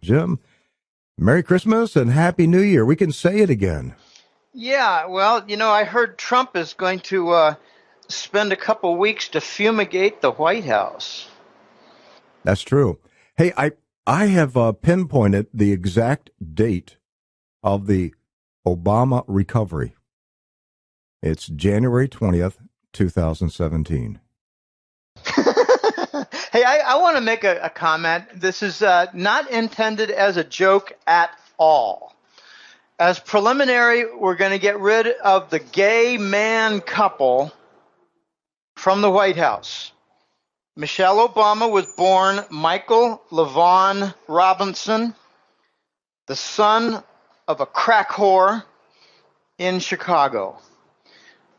Jim, Merry Christmas and Happy New Year. We can say it again. Yeah, well, I heard Trump is going to spend a couple weeks to fumigate the White House. That's true. Hey, I have pinpointed the exact date of the Obama recovery. It's January 20th, 2017. Hey, I want to make a comment. This is not intended as a joke at all. As preliminary, we're going to get rid of the gay man couple from the White House. Michelle Obama was born Michael LaVaughn Robinson, the son of a crack whore in Chicago.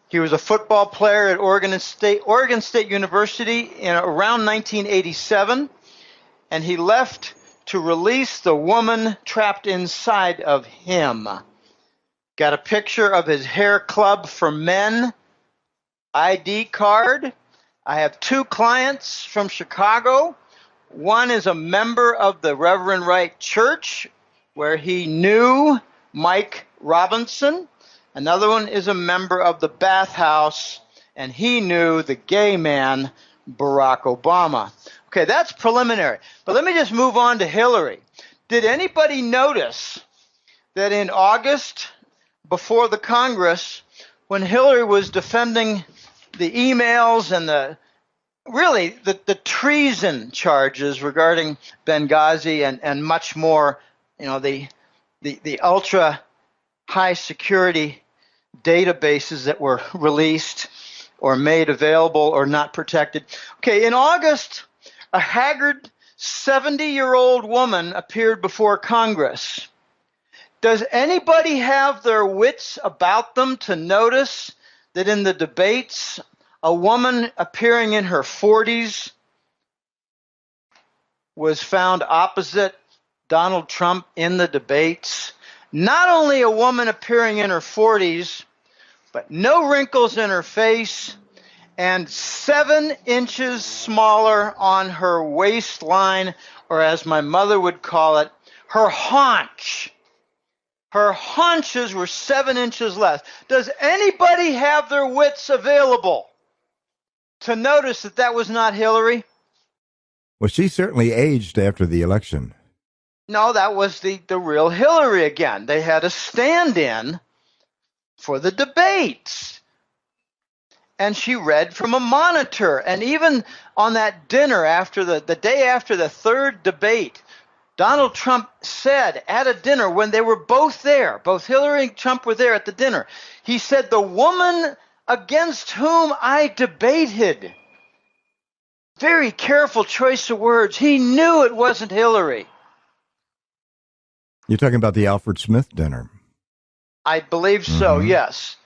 He was a football player at Oregon State University in around 1987, and he left to release the woman trapped inside of him. Got a picture of his hair club for men ID card. I have two clients from Chicago. One is a member of the Reverend Wright Church, where he knew Mike Robinson. Another one is a member of the bathhouse, and he knew the gay man, Barack Obama. Okay, that's preliminary. But let me just move on to Hillary. Did anybody notice that in August, before the Congress, when Hillary was defending the emails and the treason charges regarding Benghazi and much more, the ultra high security databases that were released or made available or not protected. Okay, in August, a haggard 70-year-old woman appeared before Congress. Does anybody have their wits about them to notice that in the debates, a woman appearing in her 40s was found opposite Donald Trump in the debates? Not only a woman appearing in her 40s, but no wrinkles in her face and 7 inches smaller on her waistline, or as my mother would call it, her haunch. Her haunches were 7 inches less. Does anybody have their wits available to notice that that was not Hillary? Well, she certainly aged after the election. No, that was the real Hillary again. They had a stand-in for the debates. And she read from a monitor. And even on that dinner after the day after the third debate, Donald Trump said at a dinner when they were both there, both Hillary and Trump were there at the dinner, he said, "The woman against whom I debated." Very careful choice of words. He knew it wasn't Hillary. You're talking about the Alfred Smith dinner. I believe so, yes.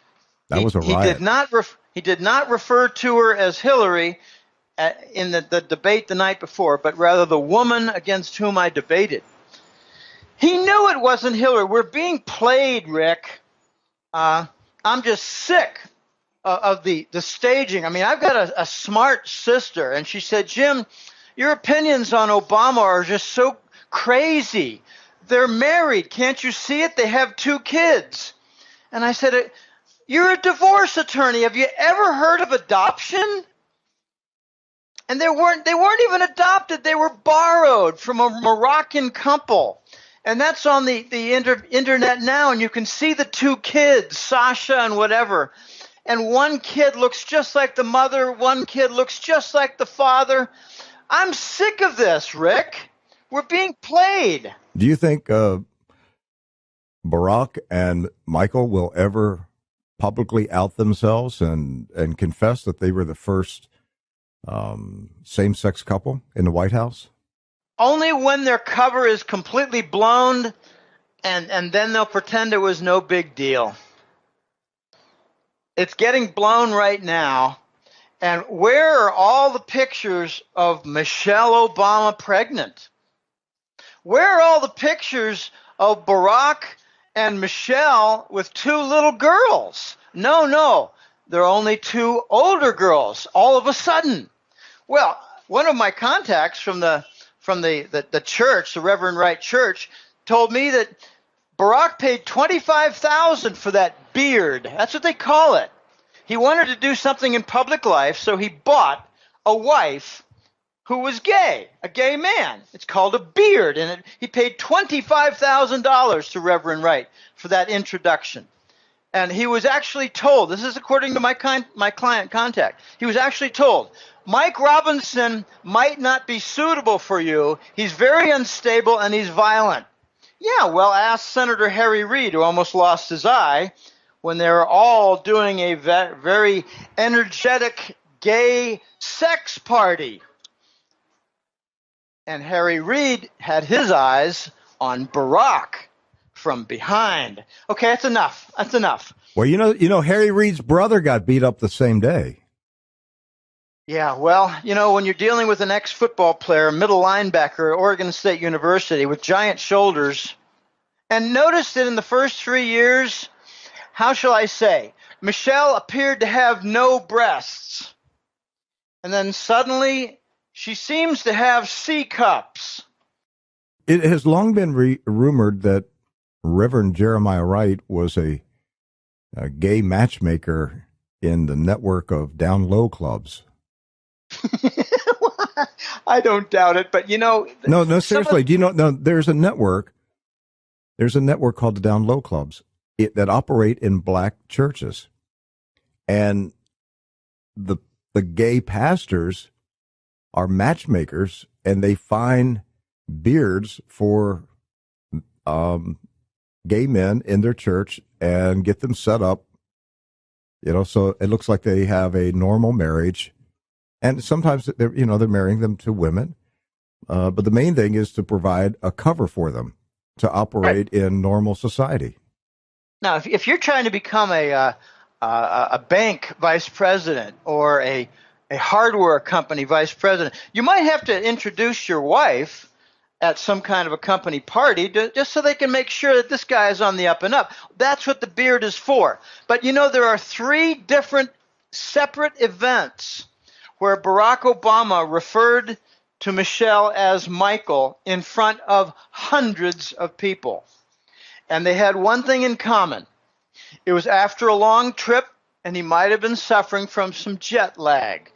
That was a riot. He did not refer to her as Hillary in the debate the night before, but rather the woman against whom I debated. He knew it wasn't Hillary. We're being played, Rick. I'm just sick of the staging. I mean, I've got a smart sister, and she said, "Jim, your opinions on Obama are just so crazy. They're married. Can't you see it? They have 2 kids." And I said, "You're a divorce attorney. Have you ever heard of adoption?" And they weren't even adopted. They were borrowed from a Moroccan couple. And that's on the internet now, and you can see the 2 kids, Sasha and whatever. And one kid looks just like the mother, one kid looks just like the father. I'm sick of this, Rick. We're being played. Do you think Barack and Michael will ever publicly out themselves and confess that they were the first same-sex couple in the White House? Only when their cover is completely blown, and then they'll pretend it was no big deal. It's getting blown right now. And where are all the pictures of Michelle Obama pregnant? Where are all the pictures of Barack and Michelle with 2 little girls? No. there are only 2 older girls all of a sudden. Well, one of my contacts from the church, the Reverend Wright Church, told me that Barack paid $25,000 for that beard. That's what they call it. He wanted to do something in public life, so he bought a wife who was gay, a gay man. It's called a beard, and he paid $25,000 to Reverend Wright for that introduction. And he was actually told, this is according to my client contact, he was actually told, Mike Robinson might not be suitable for you. He's very unstable and he's violent. Yeah, well, ask Senator Harry Reid, who almost lost his eye when they were all doing a very energetic gay sex party. And Harry Reid had his eyes on Barack from behind. Okay, that's enough. That's enough. Well, Harry Reid's brother got beat up the same day. Yeah, well, when you're dealing with an ex-football player, middle linebacker at Oregon State University with giant shoulders, and notice that in the first 3 years, how shall I say, Michelle appeared to have no breasts. And then suddenly, she seems to have C cups. It has long been rumored that Reverend Jeremiah Wright was a gay matchmaker in the network of down low clubs. I don't doubt it, but No, seriously. Do you know? No, there's a network. There's a network called the Down Low Clubs that operate in black churches, and the gay pastors are matchmakers, and they find beards for gay men in their church and get them set up. So it looks like they have a normal marriage. And sometimes they're marrying them to women, but the main thing is to provide a cover for them to operate in normal society. Now, if you're trying to become a bank vice president or a hardware company vice president, you might have to introduce your wife at some kind of a company party just so they can make sure that this guy is on the up and up. That's what the beard is for. But there are 3 different separate events where Barack Obama referred to Michelle as Michael in front of hundreds of people. And they had one thing in common. It was after a long trip, and he might have been suffering from some jet lag.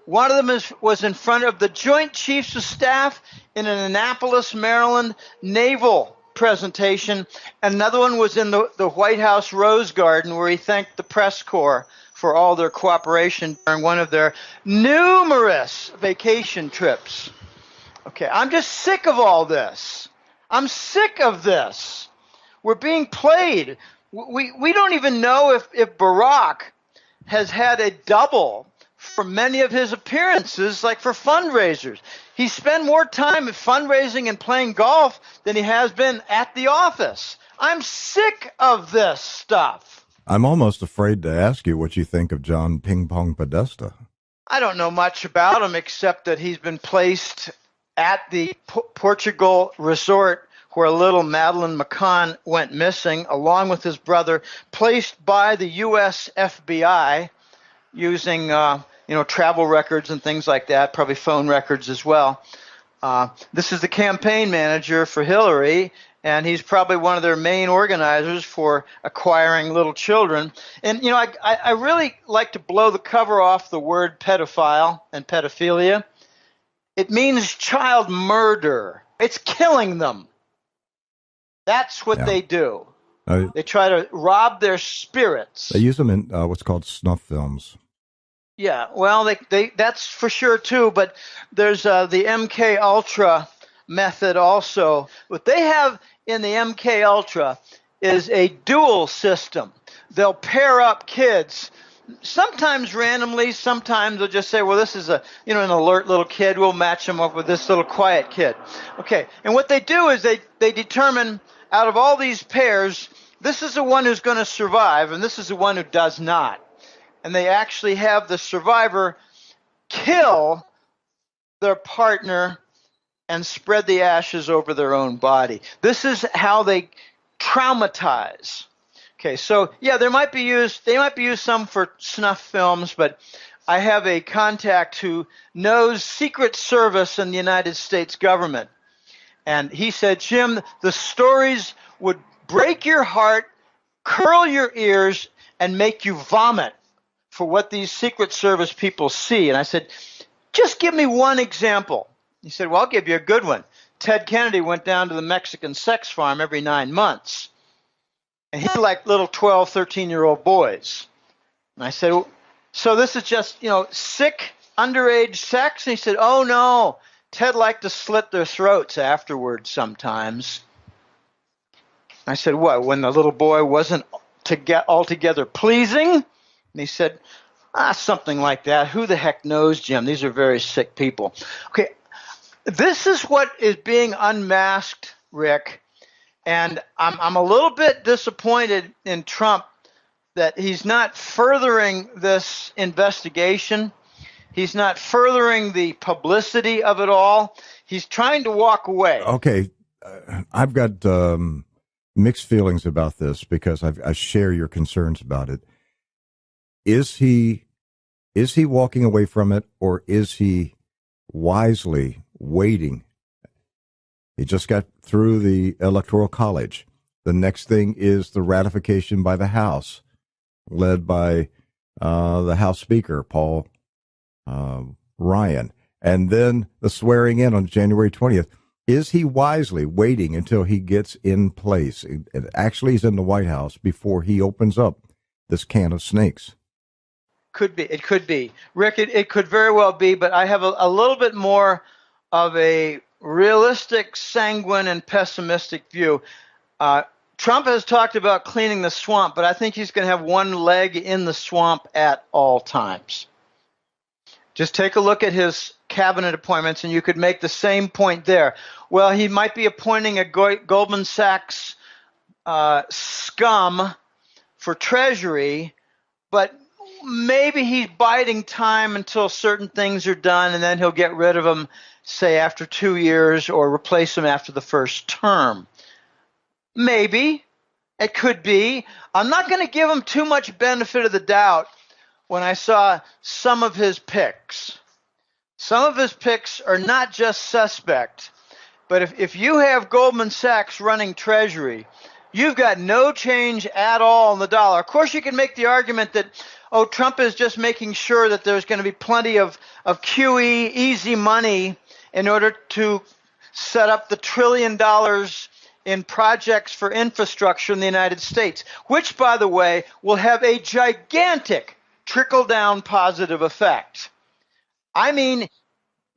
One of them was in front of the Joint Chiefs of Staff in an Annapolis, Maryland naval presentation. Another one was in the White House Rose Garden, where he thanked the press corps for all their cooperation during one of their numerous vacation trips. Okay, I'm just sick of all this. I'm sick of this. We're being played. We don't even know if Barack has had a double for many of his appearances, like for fundraisers. He spent more time at fundraising and playing golf than he has been at the office. I'm sick of this stuff. I'm almost afraid to ask you what you think of John Ping Pong Podesta. I don't know much about him except that he's been placed at the Portugal resort where little Madeline McCann went missing, along with his brother, placed by the U.S. FBI using travel records and things like that, probably phone records as well. This is the campaign manager for Hillary, and he's probably one of their main organizers for acquiring little children. And, I really like to blow the cover off the word pedophile and pedophilia. It means child murder. It's killing them. That's what they do. They try to rob their spirits. They use them in what's called snuff films. Yeah, well, they that's for sure too. But there's the MK Ultra method also. What they have in the MK Ultra is a dual system. They'll pair up kids, sometimes randomly. Sometimes they'll just say, "Well, this is an alert little kid. We'll match him up with this little quiet kid." Okay, and what they do is they determine out of all these pairs, this is the one who's going to survive, and this is the one who does not. And they actually have the survivor kill their partner and spread the ashes over their own body. This is how they traumatize Okay, so yeah, they might be used some for snuff films, but I have a contact who knows Secret Service in the United States government. And he said, Jim, the stories would break your heart, curl your ears, and make you vomit for what these Secret Service people see. And I said, just give me one example. He said, well, I'll give you a good one. Ted Kennedy went down to the Mexican sex farm every 9 months. And he liked little 12, 13-year-old boys. And I said, so this is just, sick underage sex? And he said, oh, no. Ted liked to slit their throats afterwards sometimes. I said, what, when the little boy wasn't altogether pleasing? And he said, something like that. Who the heck knows, Jim? These are very sick people. Okay, this is what is being unmasked, Rick. And I'm a little bit disappointed in Trump that he's not furthering this investigation. He's not furthering the publicity of it all. He's trying to walk away. Okay, I've got mixed feelings about this because I share your concerns about it. Is he walking away from it, or is he wisely waiting? He just got through the Electoral College. The next thing is the ratification by the House, led by the House Speaker, Paul Ryan, and then the swearing in on January 20th. Is he wisely waiting until he gets in place and actually is in the White House before he opens up this can of snakes? Could be. It could be. Rick, it could very well be, but I have a little bit more of a realistic, sanguine, and pessimistic view. Trump has talked about cleaning the swamp, but I think he's going to have one leg in the swamp at all times. Just take a look at his cabinet appointments, and you could make the same point there. Well, he might be appointing a Goldman Sachs scum for Treasury, but maybe he's biding time until certain things are done, and then he'll get rid of them, say, after 2 years, or replace them after the first term. Maybe. It could be. I'm not going to give him too much benefit of the doubt when I saw some of his picks. Some of his picks are not just suspect, but if you have Goldman Sachs running Treasury, you've got no change at all in the dollar. Of course, you can make the argument that, Trump is just making sure that there's going to be plenty of QE, easy money, in order to set up the $1 trillion in projects for infrastructure in the United States, which, by the way, will have a gigantic trickle-down positive effect. I mean,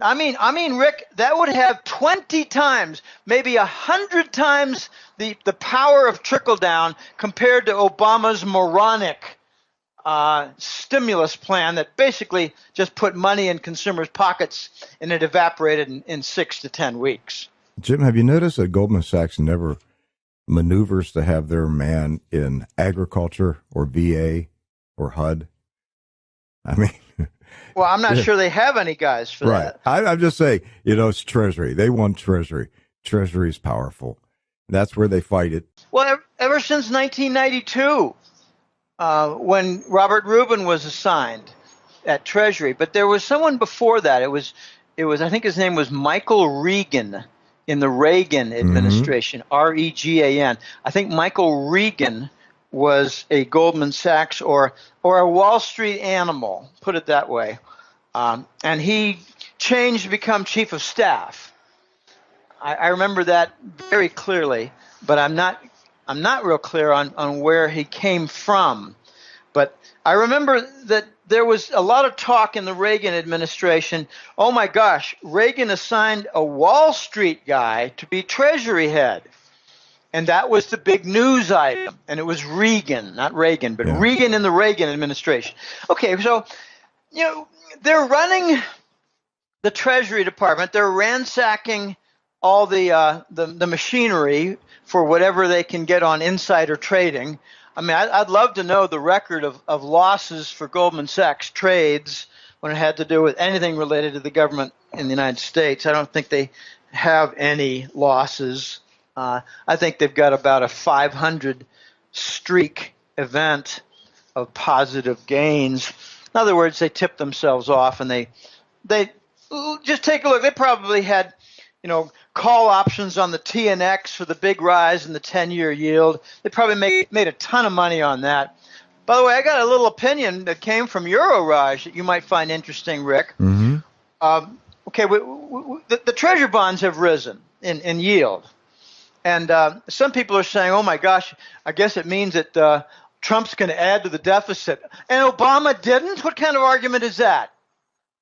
Rick, that would have 20 times, maybe 100 times the power of trickle-down compared to Obama's moronic stimulus plan that basically just put money in consumers' pockets, and it evaporated in 6 to 10 weeks. Jim, have you noticed that Goldman Sachs never maneuvers to have their man in agriculture or VA or HUD? I mean, well, I'm not sure they have any guys for that. I'm just saying, it's Treasury. They want Treasury. Treasury's powerful. That's where they fight it. Well, ever since 1992, when Robert Rubin was assigned at Treasury, but there was someone before that. It was. I think his name was Michael Regan in the Reagan administration. Regan. I think Michael Regan was a Goldman Sachs or a Wall Street animal, put it that way. And he changed to become chief of staff. I remember that very clearly, but I'm not real clear on where he came from. But I remember that there was a lot of talk in the Reagan administration. Oh my gosh, Reagan assigned a Wall Street guy to be Treasury head. And that was the big news item. And it was Regan, not Reagan, but Regan in the Reagan administration. Okay, so, they're running the Treasury Department. They're ransacking all the machinery for whatever they can get on insider trading. I mean, I'd love to know the record of losses for Goldman Sachs trades when it had to do with anything related to the government in the United States. I don't think they have any losses. I think they've got about a $500 streak event of positive gains. In other words, they tipped themselves off, and they just take a look. They probably had, call options on the TNX for the big rise in the 10-year yield. They probably made a ton of money on that. By the way, I got a little opinion that came from Euroraj that you might find interesting, Rick. Mm-hmm. Okay, the treasury bonds have risen in yield. And some people are saying, oh, my gosh, I guess it means that Trump's going to add to the deficit. And Obama didn't? What kind of argument is that?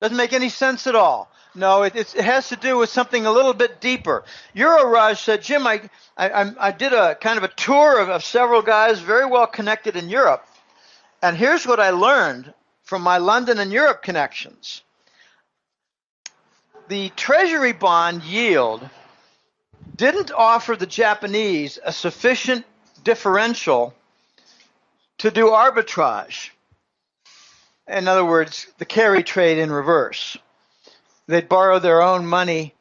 Doesn't make any sense at all. No, it has to do with something a little bit deeper. Euroraj said, Jim, I did a kind of a tour of several guys very well connected in Europe. And here's what I learned from my London and Europe connections. The treasury bond yield didn't offer the Japanese a sufficient differential to do arbitrage. In other words, the carry trade in reverse. They'd borrow their own money.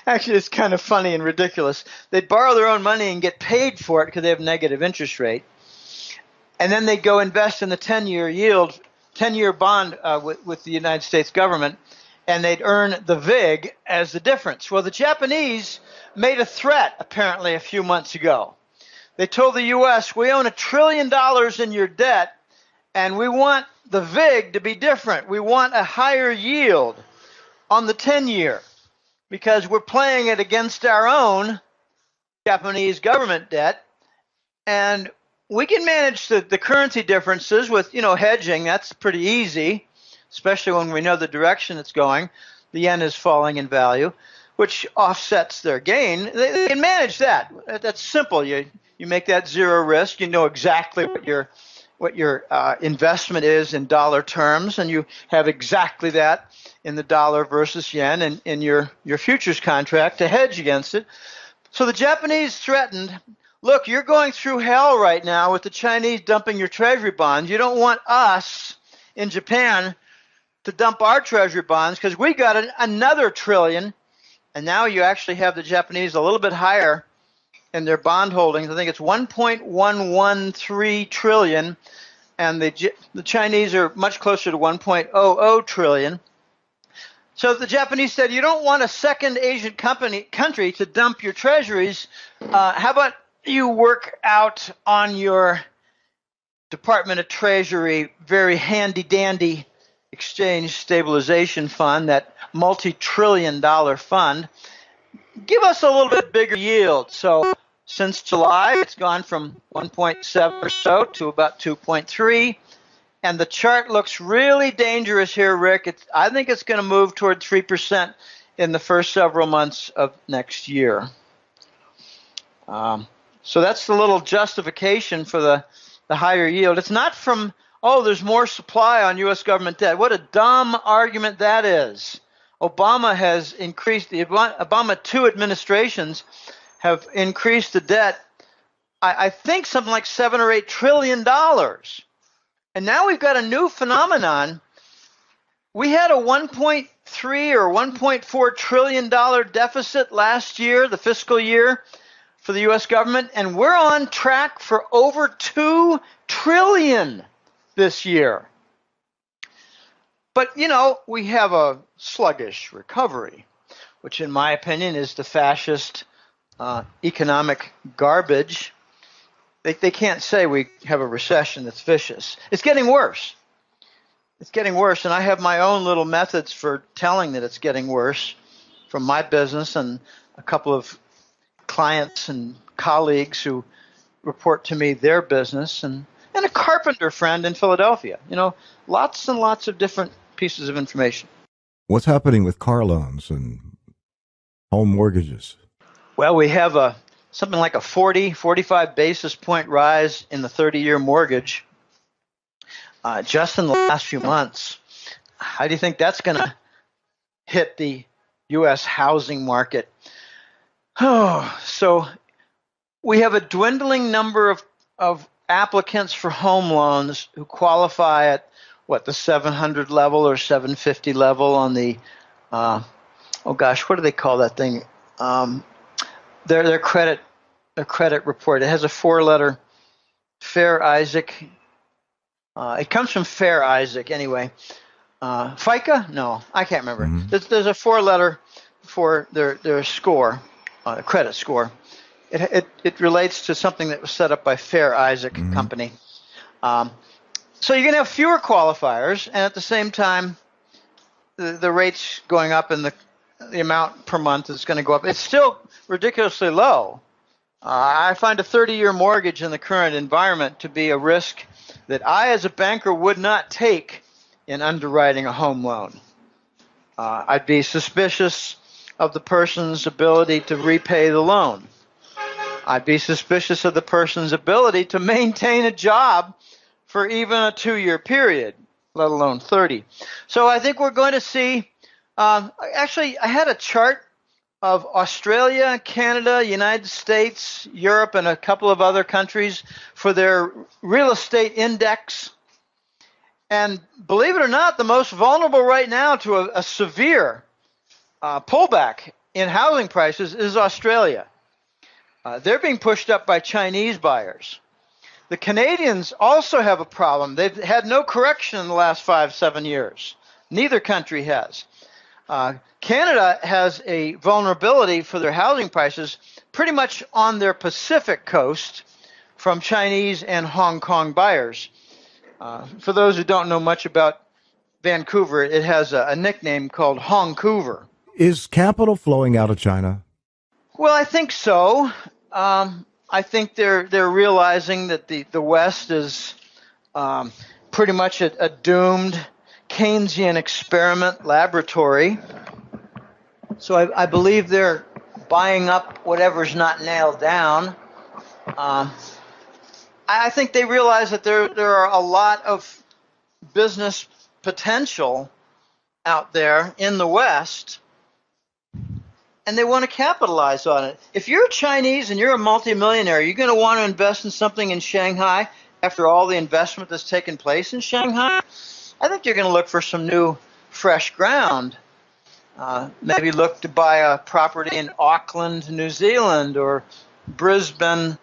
Actually, it's kind of funny and ridiculous. They'd borrow their own money and get paid for it because they have negative interest rate. And then they'd go invest in the 10-year yield, 10-year bond with the United States government, and they'd earn the VIG as the difference. Well, the Japanese made a threat, apparently, a few months ago. They told the U.S., we own $1 trillion in your debt, and we want the VIG to be different. We want a higher yield on the 10-year because we're playing it against our own Japanese government debt, and we can manage the currency differences with, hedging. That's pretty easy, especially when we know the direction it's going. The yen is falling in value, which offsets their gain. They can manage that. That's simple. You make that zero risk. You know exactly what your investment is in dollar terms, and you have exactly that in the dollar versus yen and in your futures contract to hedge against it. So the Japanese threatened, look, you're going through hell right now with the Chinese dumping your treasury bonds. You don't want us in Japan to dump our treasury bonds because we got another trillion. And now you actually have the Japanese a little bit higher in their bond holdings. I think it's 1.113 trillion, and the Chinese are much closer to 1.00 trillion. So the Japanese said, you don't want a second Asian country to dump your treasuries. How about you work out on your Department of Treasury very handy-dandy exchange stabilization fund, that multi-trillion-dollar fund. Give us a little bit bigger yield. So since July, it's gone from 1.7 or so to about 2.3. And the chart looks really dangerous here, Rick. I think it's going to move toward 3% in the first several months of next year. So that's the little justification for the higher yield. It's not from, there's more supply on U.S. government debt. What a dumb argument that is. Obama has increased, the Obama 2 administrations have increased the debt, I think something like $7 or $8 trillion. And now we've got a new phenomenon. We had a 1.3 or $1.4 trillion deficit last year, the fiscal year, for the U.S. government, and we're on track for over $2 trillion this year. But, we have a sluggish recovery, which in my opinion is the fascist economic garbage. They can't say we have a recession that's vicious. It's getting worse. It's getting worse, and I have my own little methods for telling that it's getting worse from my business and a couple of clients and colleagues who report to me their business, and a carpenter friend in Philadelphia. Lots and lots of different pieces of information. What's happening with car loans and home mortgages? Well, we have something like a 45 basis point rise in the 30-year mortgage just in the last few months. How do you think that's going to hit the U.S. housing market? So we have a dwindling number of applicants for home loans who qualify at the 700 level or 750 level on the what do they call that thing? Their credit report. It has a 4-letter Fair Isaac. It comes from Fair Isaac anyway. FICA? No, I can't remember. Mm-hmm. There's a 4-letter for their score, credit score. It relates to something that was set up by Fair Isaac Company. So you're going to have fewer qualifiers, and at the same time, the rate's going up, and the amount per month is going to go up. It's still ridiculously low. I find a 30-year mortgage in the current environment to be a risk that I, as a banker, would not take in underwriting a home loan. I'd be suspicious of the person's ability to repay the loan. I'd be suspicious of the person's ability to maintain a job for even a 2-year period, let alone 30. So I think we're going to see, actually, I had a chart of Australia, Canada, United States, Europe, and a couple of other countries for their real estate index. And believe it or not, the most vulnerable right now to a severe pullback in housing prices is Australia. They're being pushed up by Chinese buyers. The Canadians also have a problem. They've had no correction in the last 5-7 years. Neither country has. Canada has a vulnerability for their housing prices pretty much on their Pacific coast from Chinese and Hong Kong buyers. For those who don't know much about Vancouver, it has a nickname called Hongcouver. Is capital flowing out of China? Well, I think so. I think they're realizing that the West is pretty much a doomed Keynesian experiment laboratory. So I believe they're buying up whatever's not nailed down. I think they realize that there are a lot of business potential out there in the West, and they want to capitalize on it. If you're Chinese and you're a multimillionaire, you're going to want to invest in something in Shanghai after all the investment that's taken place in Shanghai. I think you're going to look for some new, fresh ground. Maybe look to buy a property in Auckland, New Zealand, or Brisbane,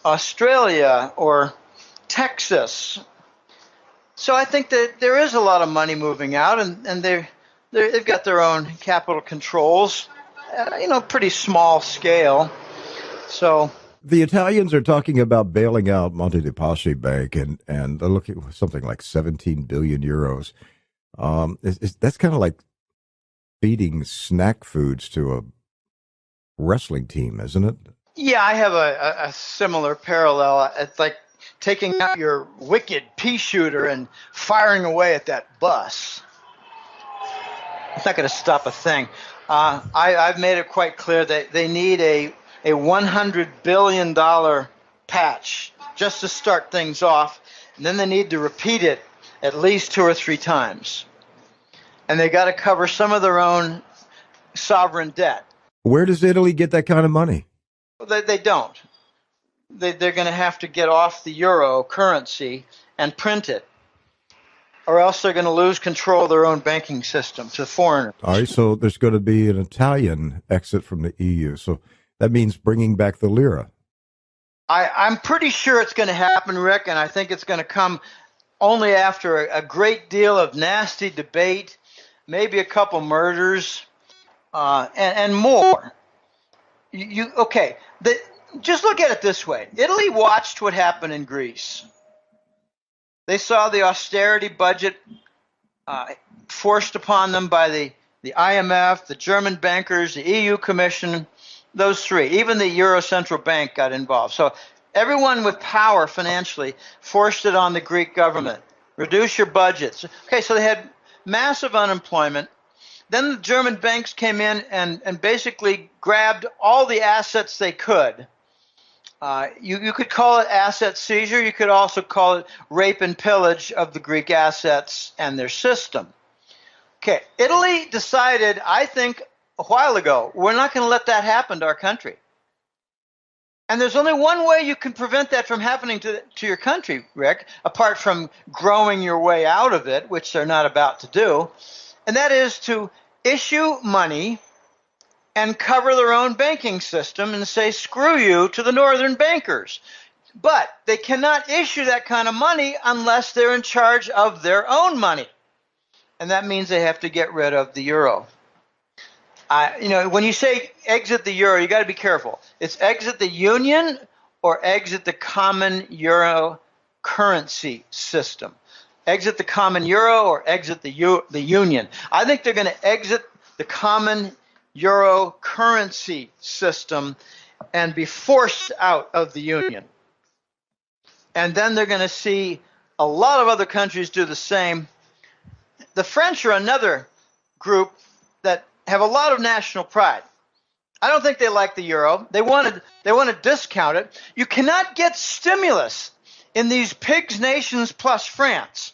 Australia, or Texas. So I think that there is a lot of money moving out, and they've got their own capital controls, pretty small scale. So the Italians are talking about bailing out Monte dei Paschi Bank, and they're looking at something like 17 billion euros. That's kind of like feeding snack foods to a wrestling team, isn't it? Yeah, I have a similar parallel. It's like taking out your wicked pea shooter and firing away at that bus. It's not going to stop a thing. I've made it quite clear that they need a $100 billion patch just to start things off, and then they need to repeat it at least 2 or 3 times. And they got to cover some of their own sovereign debt. Where does Italy get that kind of money? They don't. They're going to have to get off the euro currency and print it, or else they're going to lose control of their own banking system to foreigners. All right, so there's going to be an Italian exit from the EU. So that means bringing back the lira. I'm pretty sure it's going to happen, Rick, and I think it's going to come only after a great deal of nasty debate, maybe a couple murders, and more. Just look at it this way. Italy watched what happened in Greece. They saw the austerity budget forced upon them by the IMF, the German bankers, the EU Commission, those three. Even the Euro Central Bank got involved. So everyone with power financially forced it on the Greek government. Reduce your budgets. Okay, so they had massive unemployment. Then the German banks came in and basically grabbed all the assets they could. You could call it asset seizure. You could also call it rape and pillage of the Greek assets and their system. Okay, Italy decided, I think, a while ago, we're not going to let that happen to our country. And there's only one way you can prevent that from happening to your country, Rick, apart from growing your way out of it, which they're not about to do, and that is to issue money and cover their own banking system and say, screw you to the northern bankers. But they cannot issue that kind of money unless they're in charge of their own money. And that means they have to get rid of the euro. When you say exit the euro, you got to be careful. It's exit the union or exit the common euro currency system. Exit the common euro or exit the union. I think they're going to exit the common euro currency system and be forced out of the union. And then they're going to see a lot of other countries do the same. The French are another group that have a lot of national pride. I don't think they like the euro. They want to discount it. You cannot get stimulus in these pigs nations plus France.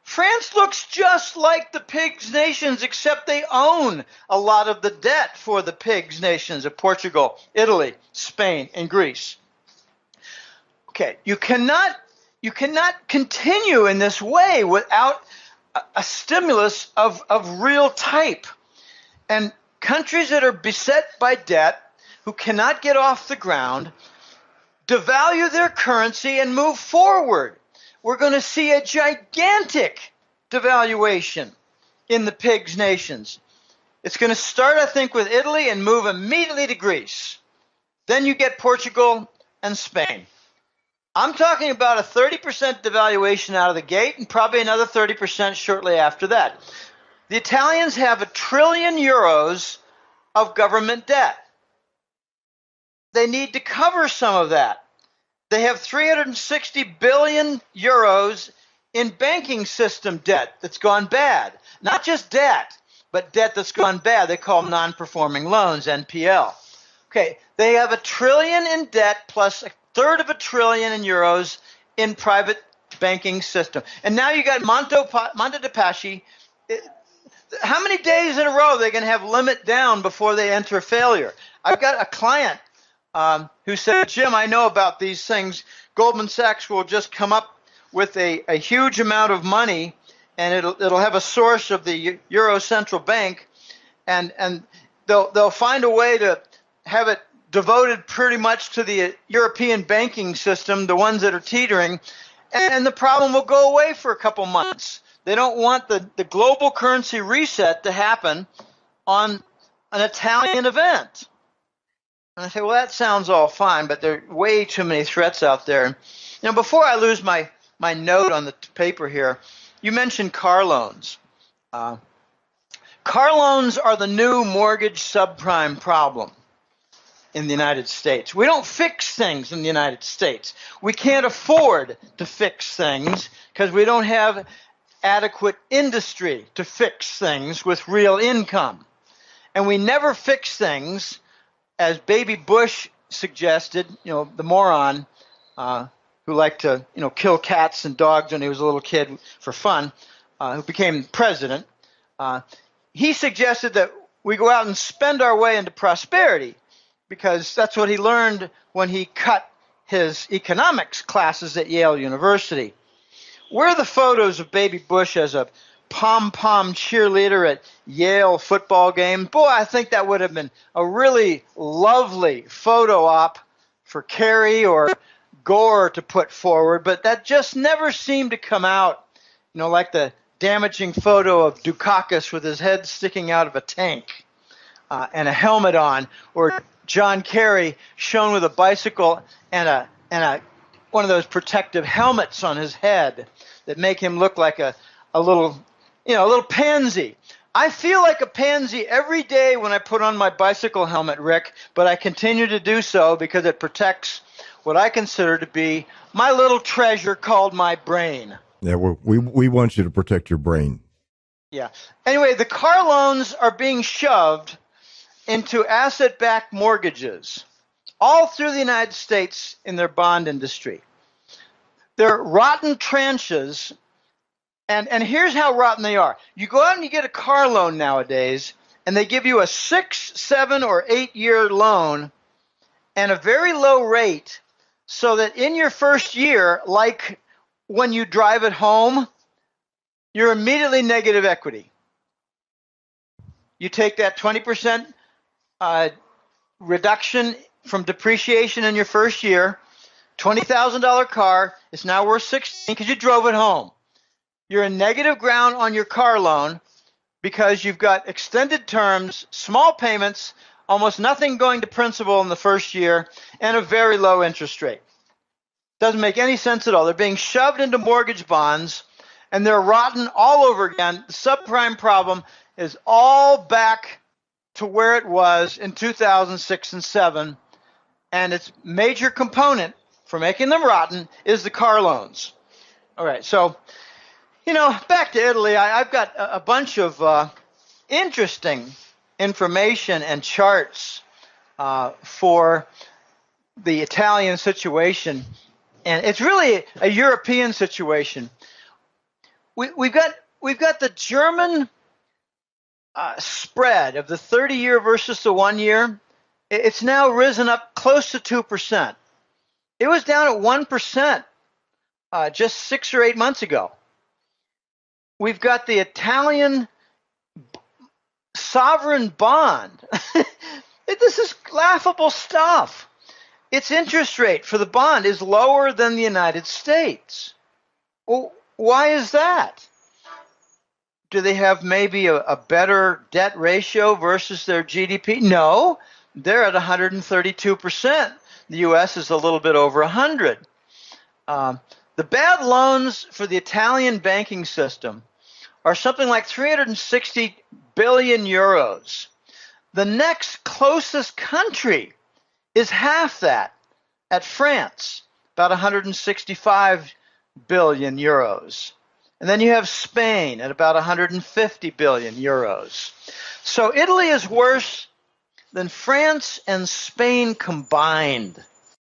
France looks just like the pigs nations, except they own a lot of the debt for the pigs nations of Portugal, Italy, Spain, and Greece. Okay, you cannot continue in this way without a stimulus of real type. And countries that are beset by debt, who cannot get off the ground, devalue their currency and move forward. We're going to see a gigantic devaluation in the pigs nations. It's going to start, I think, with Italy and move immediately to Greece. Then you get Portugal and Spain. I'm talking about a 30% devaluation out of the gate and probably another 30% shortly after that. The Italians have €1 trillion of government debt. They need to cover some of that. They have 360 billion euros in banking system debt that's gone bad. Not just debt, but debt that's gone bad. They call them non-performing loans, NPL. Okay, they have $1 trillion in debt plus a third of $1 trillion in euros in private banking system. And now you got Monte de Paschi. How many days in a row are they going to have limit down before they enter failure? I've got a client who said, Jim, I know about these things. Goldman Sachs will just come up with a huge amount of money, and it'll have a source of the Euro Central Bank, and they'll find a way to have it devoted pretty much to the European banking system, the ones that are teetering, and the problem will go away for a couple months. They don't want the global currency reset to happen on an Italian event. And I say, well, that sounds all fine, but there are way too many threats out there. Before I lose my note on the paper here, you mentioned car loans. Car loans are the new mortgage subprime problem in the United States. We don't fix things in the United States. We can't afford to fix things because we don't have adequate industry to fix things with real income. And we never fix things, as Baby Bush suggested, the moron who liked to, kill cats and dogs when he was a little kid for fun, who became president. He suggested that we go out and spend our way into prosperity, because that's what he learned when he cut his economics classes at Yale University. Where are the photos of Baby Bush as a pom-pom cheerleader at Yale football game? Boy, I think that would have been a really lovely photo op for Kerry or Gore to put forward, but that just never seemed to come out, like the damaging photo of Dukakis with his head sticking out of a tank and a helmet on, or John Kerry shown with a bicycle and a one of those protective helmets on his head that make him look like a little pansy. I feel like a pansy every day when I put on my bicycle helmet, Rick, but I continue to do so because it protects what I consider to be my little treasure called my brain. Yeah, we want you to protect your brain. Yeah. Anyway, the car loans are being shoved into asset-backed mortgages all through the United States in their bond industry. They're rotten tranches, and here's how rotten they are. You go out and you get a car loan nowadays, and they give you a 6, 7, or 8-year loan and a very low rate, so that in your first year, like when you drive it home, you're immediately negative equity. You take that 20% reduction from depreciation in your first year, $20,000 car is now worth 16 because you drove it home. You're in negative ground on your car loan because you've got extended terms, small payments, almost nothing going to principal in the first year, and a very low interest rate. Doesn't make any sense at all. They're being shoved into mortgage bonds, and they're rotten all over again. The subprime problem is all back to where it was in 2006 and 7, and its major component for making them rotten is the car loans. All right, so, back to Italy. I've got a bunch of interesting information and charts for the Italian situation, and it's really a European situation. We've got the German spread of the 30-year versus the 1 year. It's now risen up close to 2%. It was down at 1% just 6 or 8 months ago. We've got the Italian sovereign bond. This is laughable stuff. Its interest rate for the bond is lower than the United States. Well, why is that? Do they have maybe a better debt ratio versus their GDP? No, they're at 132%. The U.S. is a little bit over 100. The bad loans for the Italian banking system are something like 360 billion euros. The next closest country is half that, at France, about 165 billion euros. And then you have Spain at about 150 billion euros. So Italy is worse than France and Spain combined.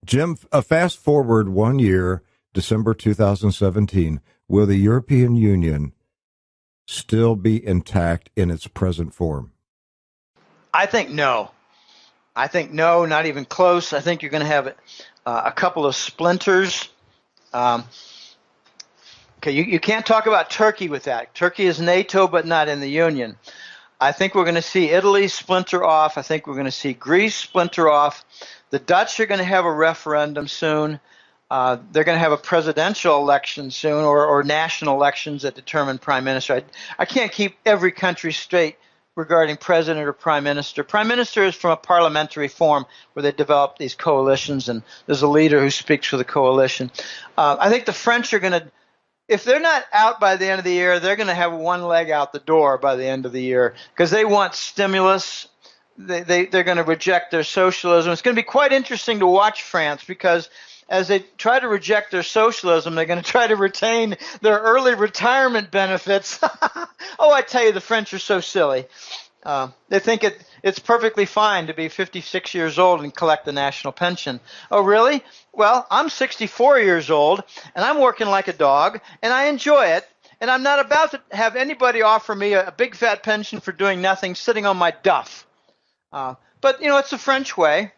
Jim, fast forward 1 year, December 2017, will the European Union still be intact in its present form? I think no. Not even close. I think you're going to have a couple of splinters. Okay, you can't talk about Turkey with that. Turkey is NATO, but not in the Union. I think we're going to see Italy splinter off. I think we're going to see Greece splinter off. The Dutch are going to have a referendum soon. They're going to have a presidential election soon, or national elections that determine prime minister. I can't keep every country straight regarding president or prime minister. Prime minister is from a parliamentary form where they develop these coalitions, and there's a leader who speaks for the coalition. I think the French are going to, if they're not out by the end of the year, they're going to have one leg out the door by the end of the year because they want stimulus. They're going to reject their socialism. It's going to be quite interesting to watch France because as they try to reject their socialism, they're going to try to retain their early retirement benefits. Oh, I tell you, the French are so silly. They think it's perfectly fine to be 56 years old and collect the national pension. Oh, really? Well, I'm 64 years old, and I'm working like a dog, and I enjoy it, and I'm not about to have anybody offer me a big fat pension for doing nothing, sitting on my duff. But, it's the French way.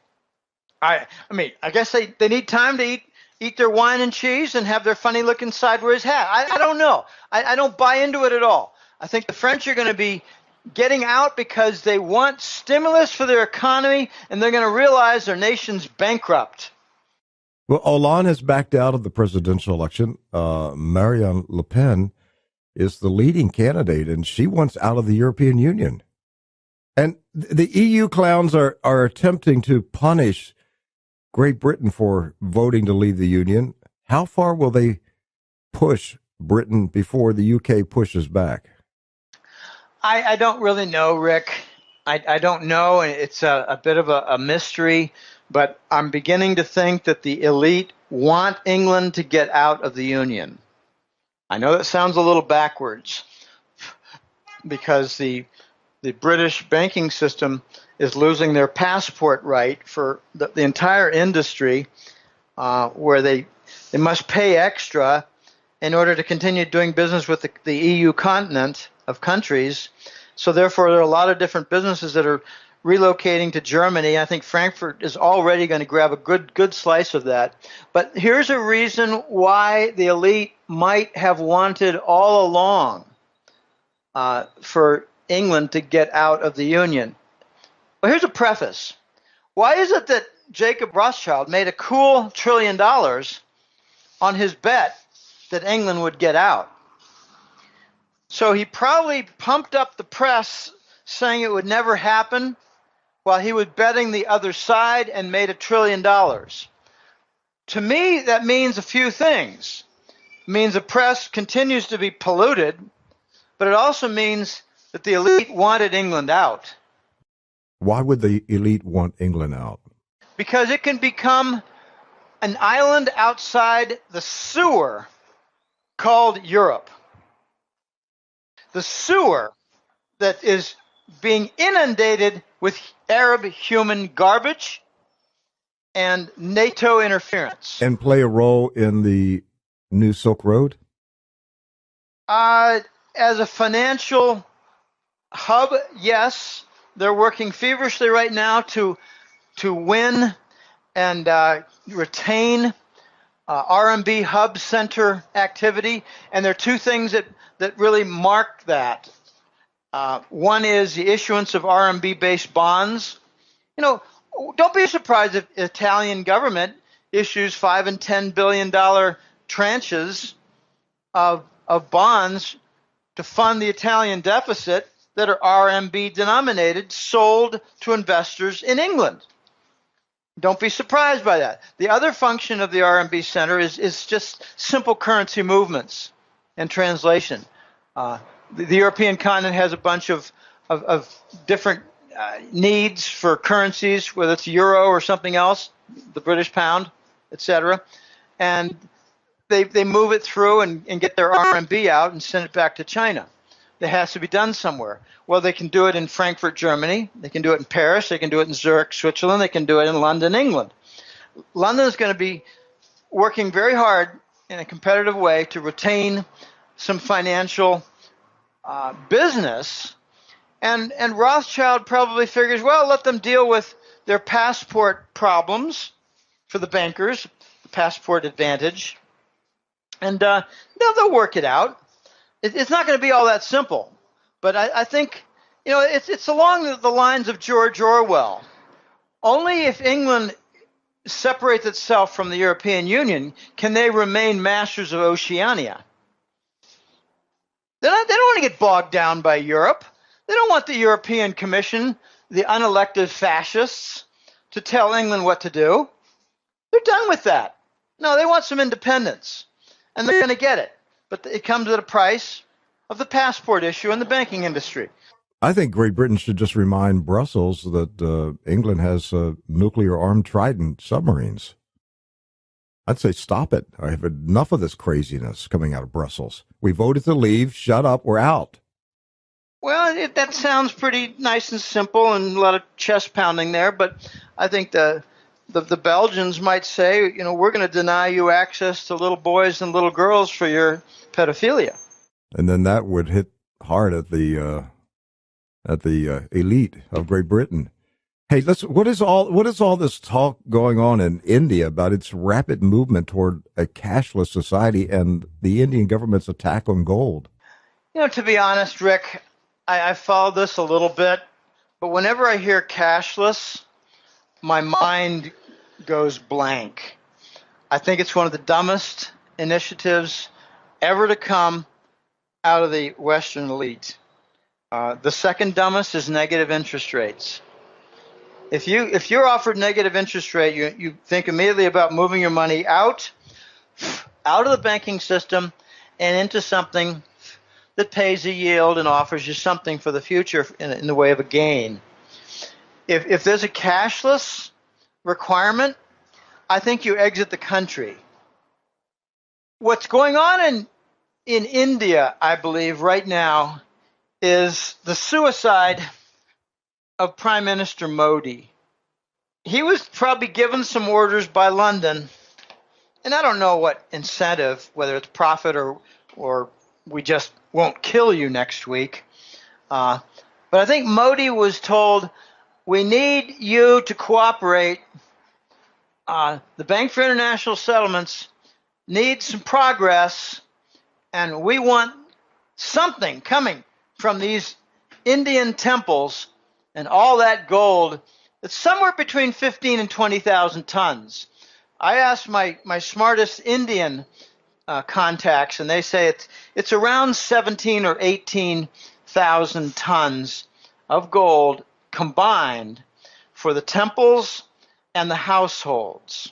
I mean, I guess they need time to eat their wine and cheese and have their funny-looking sideways hat. I don't know. I don't buy into it at all. I think the French are going to be getting out because they want stimulus for their economy, and they're going to realize their nation's bankrupt. Well, Hollande has backed out of the presidential election. Marine Le Pen is the leading candidate, and she wants out of the European Union. And the EU clowns are attempting to punish Great Britain for voting to leave the Union. How far will they push Britain before the UK pushes back? I don't really know, Rick. I don't know. It's a bit of a mystery, but I'm beginning to think that the elite want England to get out of the Union. I know that sounds a little backwards because the British banking system is losing their passport right for the entire industry, where they must pay extra in order to continue doing business with the EU continent of countries. So therefore, there are a lot of different businesses that are relocating to Germany. I think Frankfurt is already going to grab a good slice of that. But here's a reason why the elite might have wanted all along for England to get out of the Union. Well, here's a preface. Why is it that Jacob Rothschild made a cool $1 trillion on his bet that England would get out? So he probably pumped up the press saying it would never happen while he was betting the other side and made $1 trillion. To me, that means a few things. It means the press continues to be polluted, but it also means that the elite wanted England out. Why would the elite want England out? Because it can become an island outside the sewer called Europe. The sewer that is being inundated with Arab human garbage and NATO interference. And play a role in the new Silk Road? As a financial hub, yes. They're working feverishly right now to win and retain RMB hub center activity. And there are two things that really mark that. One is the issuance of RMB-based bonds. Don't be surprised if the Italian government issues $5 and $10 billion tranches of bonds to fund the Italian deficit that are RMB denominated, sold to investors in England. Don't be surprised by that. The other function of the RMB Center is just simple currency movements and translation. The European continent has a bunch of different needs for currencies, whether it's euro or something else, the British pound, etc. And they move it through and get their RMB out and send it back to China. It has to be done somewhere. Well, they can do it in Frankfurt, Germany. They can do it in Paris. They can do it in Zurich, Switzerland. They can do it in London, England. London is going to be working very hard in a competitive way to retain some financial business. And Rothschild probably figures, well, let them deal with their passport problems for the bankers, the passport advantage. And they'll work it out. It's not going to be all that simple, but I think it's along the lines of George Orwell. Only if England separates itself from the European Union can they remain masters of Oceania. They don't want to get bogged down by Europe. They don't want the European Commission, the unelected fascists, to tell England what to do. They're done with that. No, they want some independence, and they're going to get it. But it comes at a price of the passport issue and the banking industry. I think Great Britain should just remind Brussels that England has nuclear-armed Trident submarines. I'd say stop it. I have enough of this craziness coming out of Brussels. We voted to leave. Shut up. We're out. Well, that sounds pretty nice and simple and a lot of chest pounding there. But I think the Belgians might say, we're going to deny you access to little boys and little girls for your pedophilia. And then that would hit hard at the elite of Great Britain. Hey, what is all this talk going on in India about its rapid movement toward a cashless society and the Indian government's attack on gold? To be honest, Rick, I followed this a little bit, but whenever I hear cashless, my mind goes blank. I think it's one of the dumbest initiatives ever to come out of the Western elite. The second dumbest is negative interest rates. If you're offered negative interest rate, you think immediately about moving your money out of the banking system and into something that pays a yield and offers you something for the future in the way of a gain. If there's a cashless requirement, I think you exit the country. What's going on in India, I believe, right now is the suicide of Prime Minister Modi. He was probably given some orders by London, and I don't know what incentive, whether it's profit or we just won't kill you next week. But I think Modi was told, we need you to cooperate. The Bank for International Settlements needs some progress, and we want something coming from these Indian temples, and all that gold It's somewhere between 15 and 20,000 tons. I asked my smartest Indian contacts, and they say it's around 17 or 18,000 tons of gold combined for the temples and the households.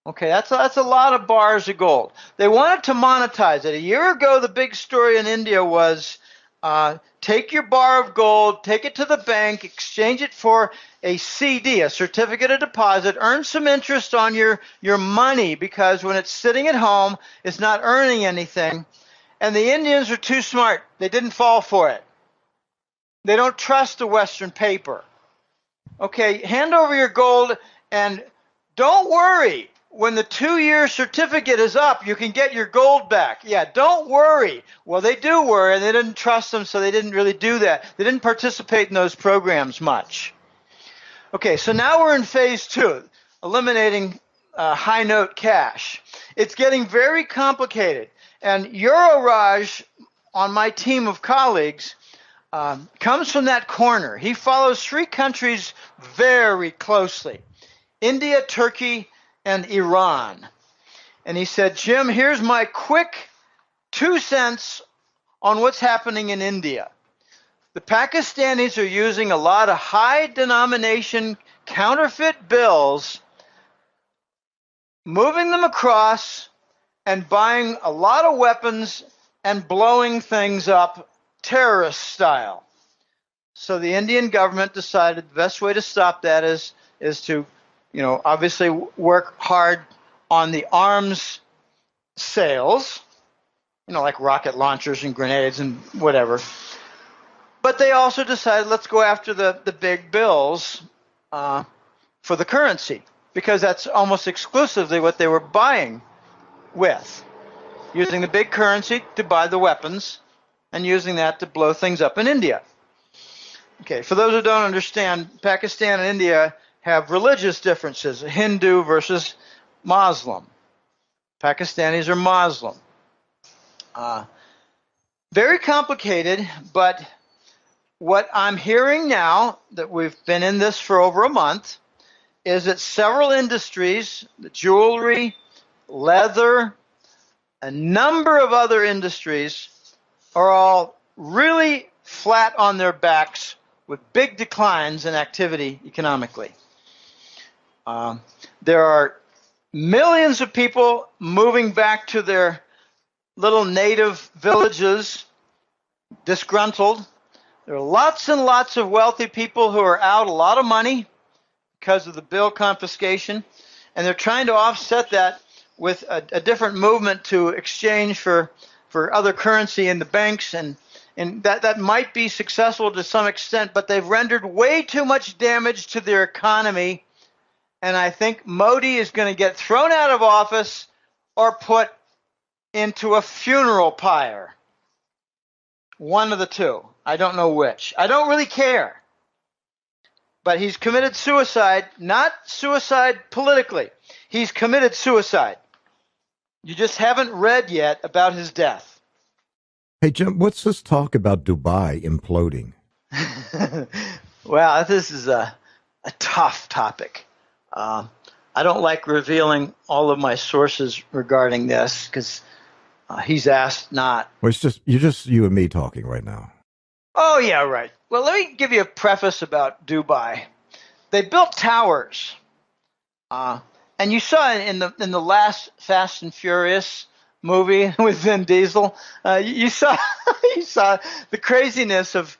Okay, that's a lot of bars of gold. They wanted to monetize it. A year ago, the big story in India was take your bar of gold, take it to the bank, exchange it for a CD, a certificate of deposit, earn some interest on your money, because when it's sitting at home, it's not earning anything. And the Indians are too smart. They didn't fall for it. They don't trust the Western paper. Okay, hand over your gold, and don't worry. When the 2-year certificate is up, you can get your gold back. Yeah, don't worry. Well, they do worry, and they didn't trust them, so they didn't really do that. They didn't participate in those programs much. Okay, so now we're in phase 2, eliminating high note cash. It's getting very complicated. And Euroraj, on my team of colleagues, comes from that corner. He follows 3 countries very closely: India, Turkey, and Iran. And he said, Jim, here's my quick 2 cents on what's happening in India. The Pakistanis are using a lot of high denomination counterfeit bills, moving them across and buying a lot of weapons and blowing things up terrorist style. So the Indian government decided the best way to stop that is to, obviously work hard on the arms sales, like rocket launchers and grenades and whatever. But they also decided, let's go after the big bills for the currency, because that's almost exclusively what they were buying with, using the big currency to buy the weapons and using that to blow things up in India. Okay, for those who don't understand, Pakistan and India have religious differences, Hindu versus Muslim. Pakistanis are Muslim. Very complicated, but what I'm hearing now, that we've been in this for over a month, is that several industries, the jewelry, leather, a number of other industries, are all really flat on their backs with big declines in activity economically. There are millions of people moving back to their little native villages, disgruntled. There are lots and lots of wealthy people who are out a lot of money because of the bill confiscation, and they're trying to offset that with a different movement to exchange for other currency in the banks, and that might be successful to some extent, but they've rendered way too much damage to their economy, and I think Modi is going to get thrown out of office or put into a funeral pyre. One of the two. I don't know which. I don't really care. But he's committed suicide, not suicide politically. He's committed suicide. You just haven't read yet about his death. Hey, Jim, what's this talk about Dubai imploding? Well, this is a tough topic. I don't like revealing all of my sources regarding this because he's asked not. Well, it's just you and me talking right now. Oh, yeah, right. Well, let me give you a preface about Dubai. They built towers. And you saw in the last Fast and Furious movie with Vin Diesel, you saw the craziness of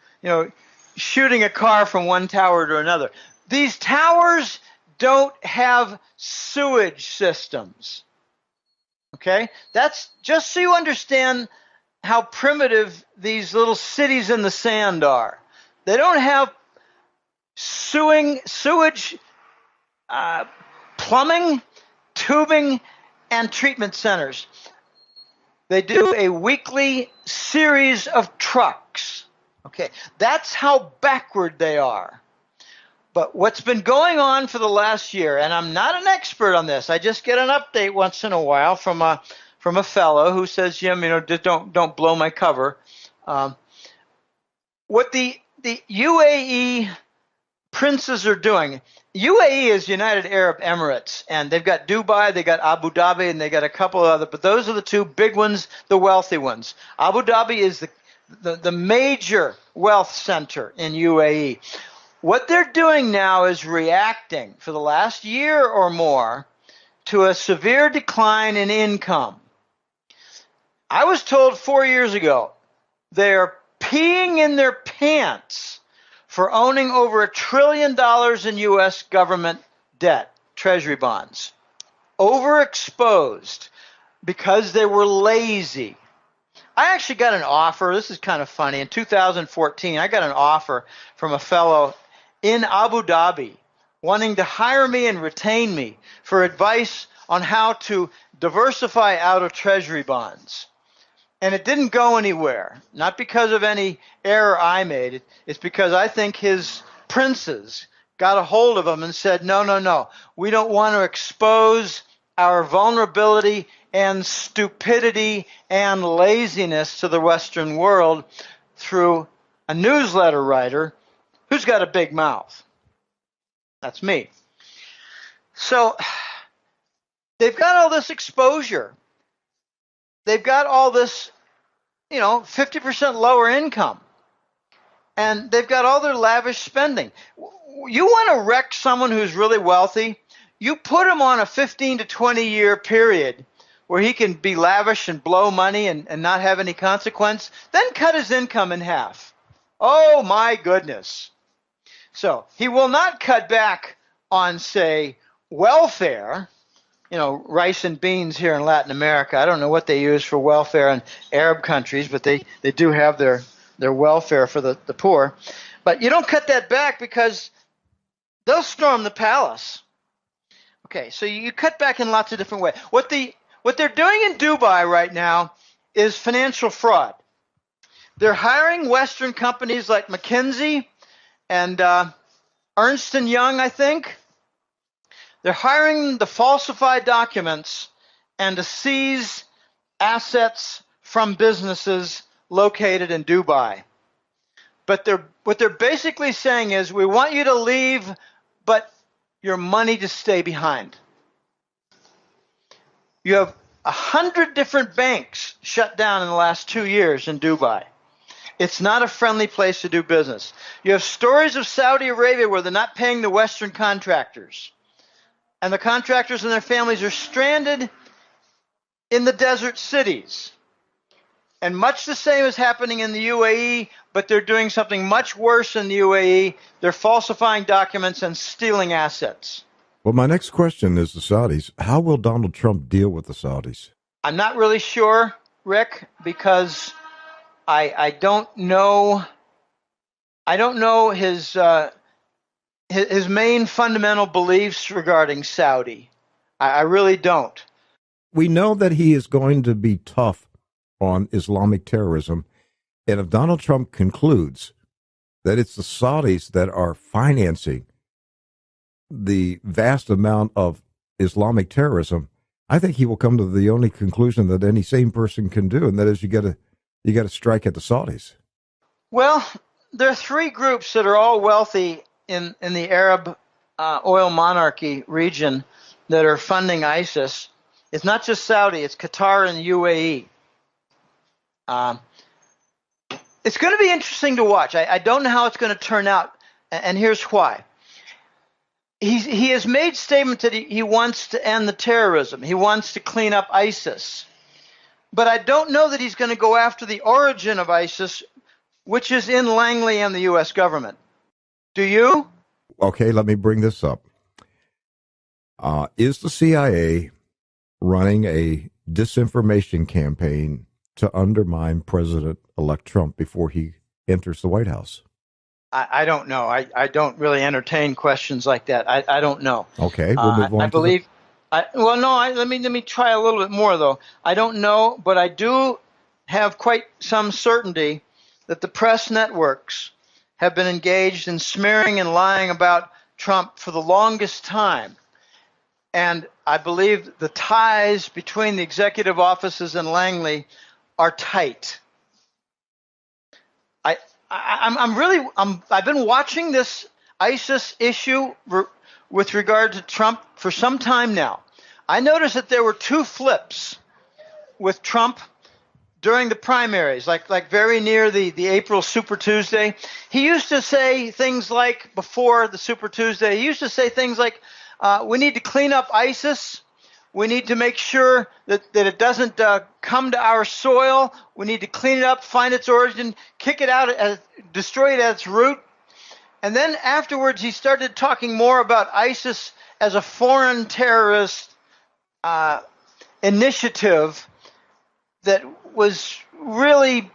shooting a car from one tower to another. These towers don't have sewage systems. Okay? That's just so you understand how primitive these little cities in the sand are. They don't have sewage, plumbing, tubing, and treatment centers. They do a weekly series of trucks. Okay, that's how backward they are. But what's been going on for the last year, and I'm not an expert on this, I just get an update once in a while from a fellow who says, Jim, just don't blow my cover. What the UAE princes are doing. UAE is United Arab Emirates, and they've got Dubai, they got Abu Dhabi, and they got a couple of other, but those are the two big ones, the wealthy ones. Abu Dhabi is the major wealth center in UAE. What they're doing now is reacting for the last year or more to a severe decline in income. I was told 4 years ago they're peeing in their pants for owning over $1 trillion in U.S. government debt, treasury bonds. Overexposed because they were lazy. I actually got an offer. This is kind of funny. In 2014, I got an offer from a fellow in Abu Dhabi wanting to hire me and retain me for advice on how to diversify out of treasury bonds. And it didn't go anywhere, not because of any error I made. It's because I think his princes got a hold of him and said, no, we don't want to expose our vulnerability and stupidity and laziness to the Western world through a newsletter writer who's got a big mouth. That's me. So they've got all this exposure. They've got all this, 50% lower income. And they've got all their lavish spending. You want to wreck someone who's really wealthy? You put him on a 15 to 20 year period where he can be lavish and blow money and not have any consequence, then cut his income in half. Oh my goodness. So he will not cut back on, say, welfare, rice and beans here in Latin America. I don't know what they use for welfare in Arab countries, but they do have their welfare for the poor. But you don't cut that back because they'll storm the palace. Okay, so you cut back in lots of different ways. What they're doing in Dubai right now is financial fraud. They're hiring Western companies like McKinsey and Ernst & Young, I think. They're hiring them to falsify documents and to seize assets from businesses located in Dubai. But what they're basically saying is, we want you to leave, but your money to stay behind. You have 100 different banks shut down in the last 2 years in Dubai. It's not a friendly place to do business. You have stories of Saudi Arabia where they're not paying the Western contractors. And the contractors and their families are stranded in the desert cities. And much the same is happening in the UAE, but they're doing something much worse in the UAE. They're falsifying documents and stealing assets. Well, my next question is the Saudis. How will Donald Trump deal with the Saudis? I'm not really sure, Rick, because I don't know. I don't know his main fundamental beliefs regarding Saudi. I really don't. We know that he is going to be tough on Islamic terrorism. And if Donald Trump concludes that it's the Saudis that are financing the vast amount of Islamic terrorism, I think he will come to the only conclusion that any sane person can do, and that is you got to strike at the Saudis. Well, there are three groups that are all wealthy in the Arab oil monarchy region that are funding ISIS. It's not just Saudi, it's Qatar and the UAE. It's going to be interesting to watch. I don't know how it's going to turn out, and here's why. He has made statements that he wants to end the terrorism. He wants to clean up ISIS. But I don't know that he's going to go after the origin of ISIS, which is in Langley and the U.S. government. Do you? Okay, let me bring this up. Is the CIA running a disinformation campaign to undermine President-elect Trump before he enters the White House? I don't know. I don't really entertain questions like that. I don't know. Okay, we'll move on. I believe. Let me try a little bit more though. I don't know, but I do have quite some certainty that the press networks have been engaged in smearing and lying about Trump for the longest time. And I believe the ties between the executive offices and Langley are tight. I've been watching this. ISIS issue with regard to Trump for some time now. I noticed that there were two flips with Trump during the primaries, like very near the April Super Tuesday. He used to say things like, before the Super Tuesday, he used to say things like, we need to clean up ISIS. We need to make sure that it doesn't come to our soil. We need to clean it up, find its origin, kick it out, destroy it at its root. And then afterwards, he started talking more about ISIS as a foreign terrorist initiative that was really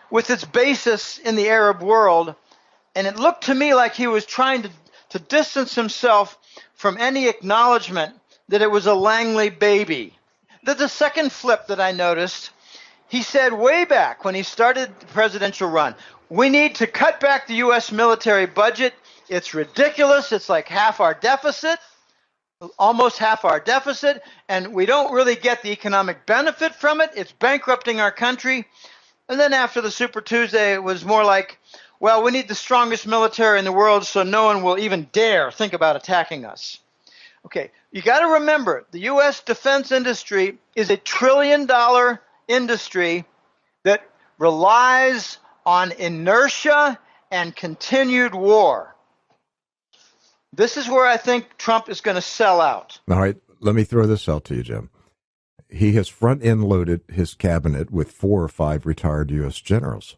with its basis in the Arab world. And it looked to me like he was trying to distance himself from any acknowledgement that it was a Langley baby. The second flip that I noticed, he said way back when he started the presidential run, we need to cut back the U.S. military budget. It's ridiculous. It's like half our deficit, almost half our deficit, and we don't really get the economic benefit from it. It's bankrupting our country. And then after the Super Tuesday, it was more like, well, we need the strongest military in the world so no one will even dare think about attacking us. Okay, you got to remember, the U.S. defense industry is a $1 trillion industry that relies on inertia and continued war. This is where I think Trump is going to sell out. All right, let me throw this out to you, Jim. He has front-end loaded his cabinet with 4 or 5 retired U.S. generals.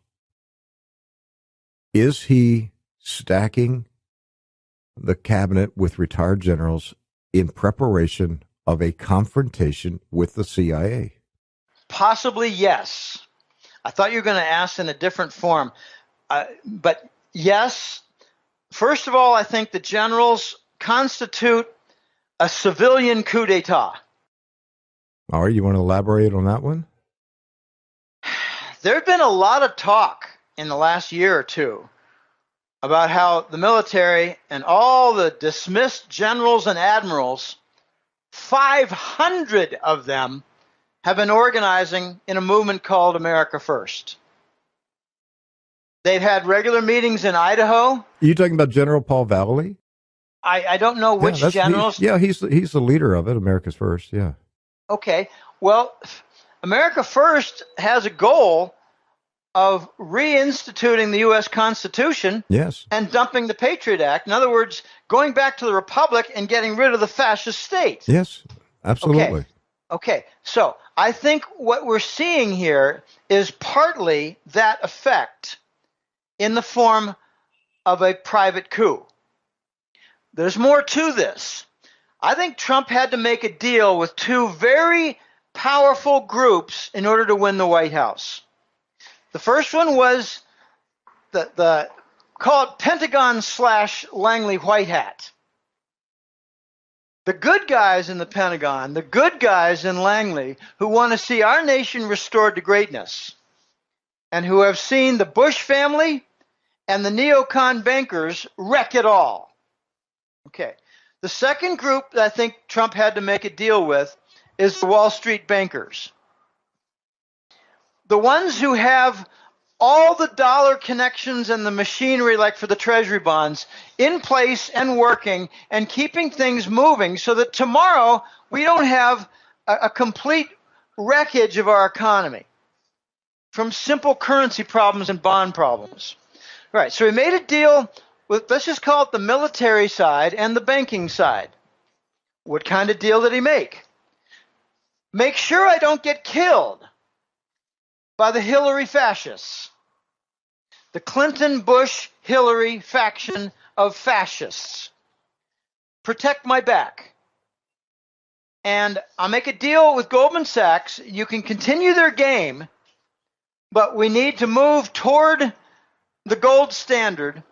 Is he stacking the cabinet with retired generals in preparation of a confrontation with the CIA? Possibly, yes. I thought you were going to ask in a different form. But yes, first of all, I think the generals constitute a civilian coup d'etat. All right, you want to elaborate on that one? There's been a lot of talk in the last year or two about how the military and all the dismissed generals and admirals, 500 of them, have been organizing in a movement called America First. They've had regular meetings in Idaho. Are you talking about General Paul Vallely? I don't know which generals. He's the leader of it, America's First, yeah. Okay, well, America First has a goal of reinstituting the U.S. Constitution, yes, and dumping the Patriot Act. In other words, going back to the Republic and getting rid of the fascist state. Yes, absolutely. Okay, so I think what we're seeing here is partly that effect in the form of a private coup. There's more to this. I think Trump had to make a deal with 2 very powerful groups in order to win the White House. The first one was the call it Pentagon/Langley White Hat. The good guys in the Pentagon, the good guys in Langley who want to see our nation restored to greatness and who have seen the Bush family and the neocon bankers wreck it all. Okay. The second group that I think Trump had to make a deal with is the Wall Street bankers. The ones who have all the dollar connections and the machinery, like for the treasury bonds, in place and working and keeping things moving so that tomorrow we don't have a complete wreckage of our economy from simple currency problems and bond problems. All right, so he made a deal with, let's just call it the military side and the banking side. What kind of deal did he make? Make sure I don't get killed by the Hillary fascists, the Clinton-Bush-Hillary faction of fascists. Protect my back. And I'll make a deal with Goldman Sachs. You can continue their game, but we need to move toward the gold standard,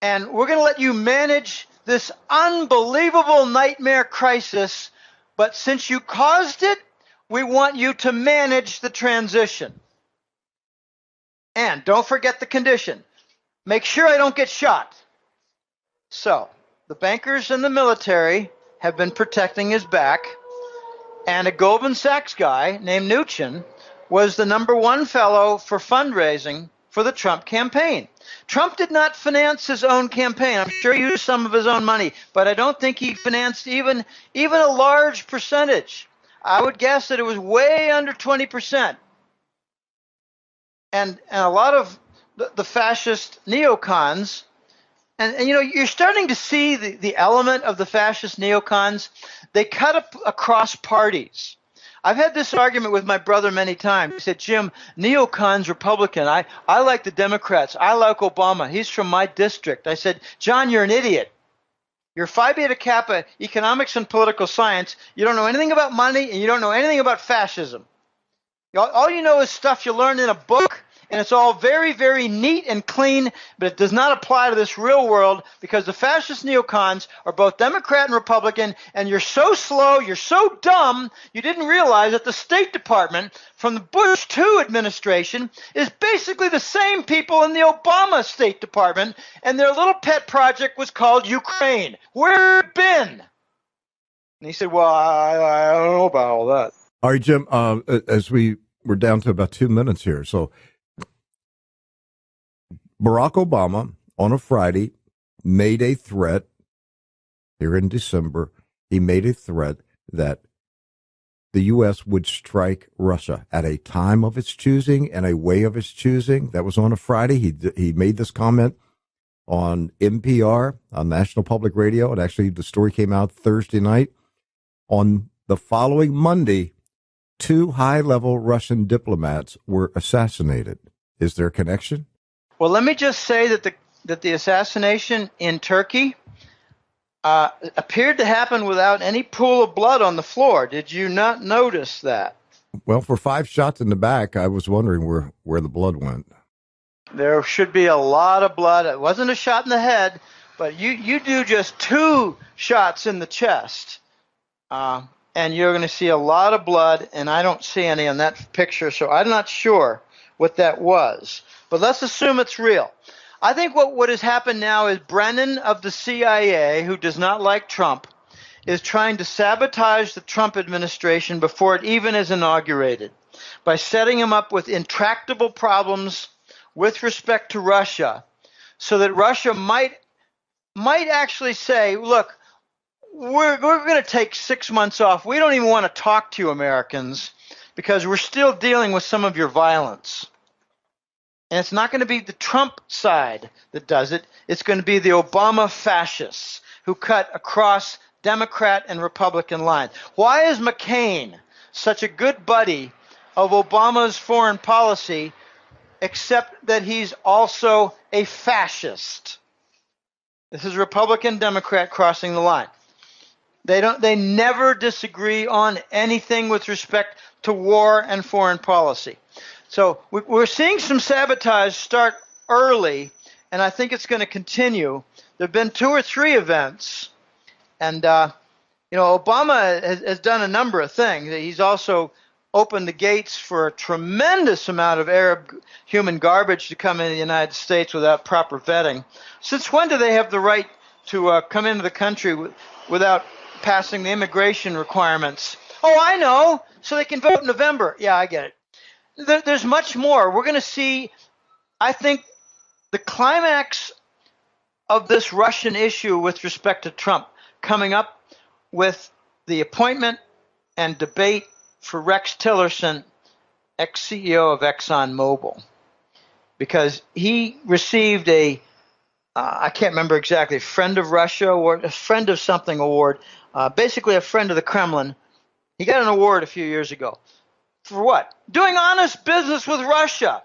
and we're going to let you manage this unbelievable nightmare crisis, but since you caused it, we want you to manage the transition. And don't forget the condition. Make sure I don't get shot. So, the bankers and the military have been protecting his back, and a Goldman Sachs guy named Mnuchin was the #1 fellow for fundraising for the Trump campaign. Trump did not finance his own campaign. I'm sure he used some of his own money, but I don't think he financed even a large percentage. I would guess that it was way under 20%. And a lot of the fascist neocons, and you know, you're starting to see the element of the fascist neocons. They cut up across parties. I've had this argument with my brother many times. He said, Jim, neocons Republican. I like the Democrats. I like Obama. He's from my district. I said, John, you're an idiot. You're Phi Beta Kappa, economics and political science. You don't know anything about money, and you don't know anything about fascism. All you know is stuff you learned in a book, and it's all very, very neat and clean, but it does not apply to this real world because the fascist neocons are both Democrat and Republican, and you're so slow, you're so dumb, you didn't realize that the State Department from the Bush II administration is basically the same people in the Obama State Department, and their little pet project was called Ukraine. Where have you been? And he said, well, I don't know about all that. All right, Jim, as we're down to about 2 minutes here. So Barack Obama on a Friday made a threat here in December. He made a threat that the U.S. would strike Russia at a time of its choosing and a way of its choosing. That was on a Friday. He made this comment on NPR, on National Public Radio, and actually the story came out Thursday night. On the following Monday, 2 high-level Russian diplomats were assassinated. Is there a connection? Well, let me just say that the assassination in Turkey appeared to happen without any pool of blood on the floor. Did you not notice that? Well, for 5 shots in the back, I was wondering where the blood went. There should be a lot of blood. It wasn't a shot in the head, but you do just 2 shots in the chest, and you're going to see a lot of blood, and I don't see any on that picture, so I'm not sure what that was. But let's assume it's real. I think what has happened now is Brennan of the CIA, who does not like Trump, is trying to sabotage the Trump administration before it even is inaugurated by setting him up with intractable problems with respect to Russia, so that Russia might actually say, look, we're going to take 6 months off. We don't even want to talk to you, Americans, because we're still dealing with some of your violence. And it's not going to be the Trump side that does it. It's going to be the Obama fascists who cut across Democrat and Republican lines. Why is McCain such a good buddy of Obama's foreign policy, except that he's also a fascist? This is Republican, Democrat crossing the line. They never disagree on anything with respect to war and foreign policy. So we're seeing some sabotage start early, and I think it's going to continue. There have been 2 or 3 events, and Obama has done a number of things. He's also opened the gates for a tremendous amount of Arab human garbage to come into the United States without proper vetting. Since when do they have the right to come into the country without passing the immigration requirements? Oh, I know, so they can vote in November. Yeah, I get it. There's much more. We're going to see, I think, the climax of this Russian issue with respect to Trump coming up with the appointment and debate for Rex Tillerson, ex-CEO of ExxonMobil, because he received I can't remember exactly, Friend of Russia or a Friend of something award, basically a friend of the Kremlin. He got an award a few years ago. For what? Doing honest business with Russia.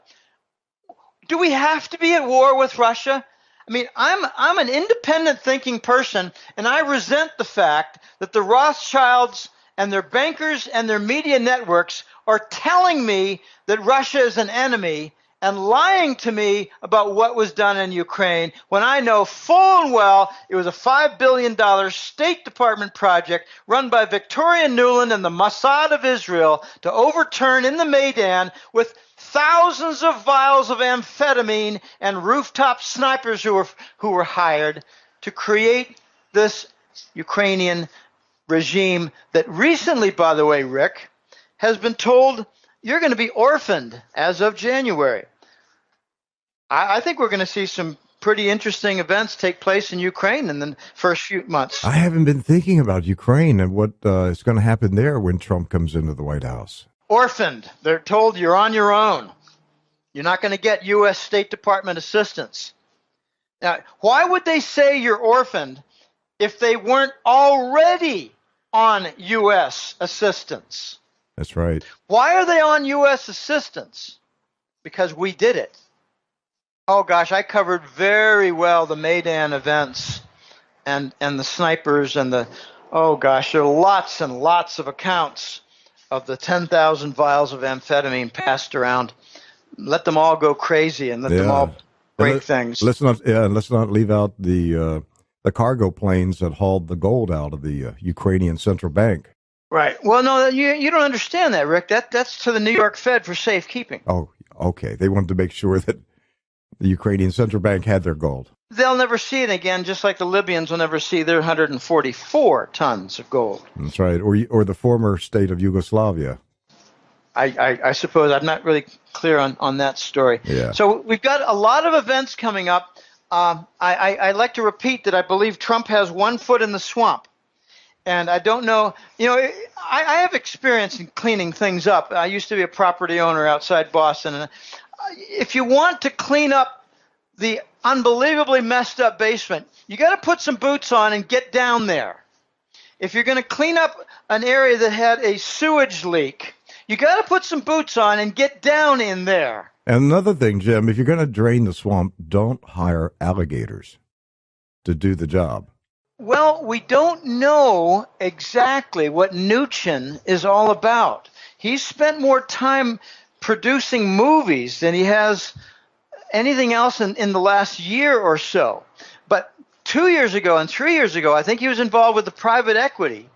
Do we have to be at war with Russia? I mean, I'm an independent thinking person, and I resent the fact that the Rothschilds and their bankers and their media networks are telling me that Russia is an enemy and lying to me about what was done in Ukraine when I know full and well it was a $5 billion State Department project run by Victoria Nuland and the Mossad of Israel to overturn in the Maidan with thousands of vials of amphetamine and rooftop snipers who were hired to create this Ukrainian regime that recently, by the way, Rick, has been told you're going to be orphaned as of January. I think we're going to see some pretty interesting events take place in Ukraine in the first few months. I haven't been thinking about Ukraine and what is going to happen there when Trump comes into the White House. Orphaned. They're told you're on your own. You're not going to get U.S. State Department assistance. Now, why would they say you're orphaned if they weren't already on U.S. assistance? That's right. Why are they on U.S. assistance? Because we did it. Oh, gosh, I covered very well the Maidan events and the snipers and oh, gosh, there are lots and lots of accounts of the 10,000 vials of amphetamine passed around. Let them all go crazy and let them all break things. Let's not leave out the cargo planes that hauled the gold out of the Ukrainian central bank. Right. Well, no, you don't understand that, Rick. That's to the New York Fed for safekeeping. Oh, okay. They wanted to make sure that the Ukrainian central bank had their gold. They'll never see it again, just like the Libyans will never see their 144 tons of gold. That's right. Or the former state of Yugoslavia. I suppose I'm not really clear on that story. Yeah. So we've got a lot of events coming up. I like to repeat that I believe Trump has one foot in the swamp. And I don't know, I have experience in cleaning things up. I used to be a property owner outside Boston. And if you want to clean up the unbelievably messed up basement, you got to put some boots on and get down there. If you're going to clean up an area that had a sewage leak, you got to put some boots on and get down in there. And another thing, Jim, if you're going to drain the swamp, don't hire alligators to do the job. Well, we don't know exactly what Mnuchin is all about. He's spent more time producing movies than he has anything else in the last year or so. But 2 years ago and 3 years ago, I think he was involved with the private equity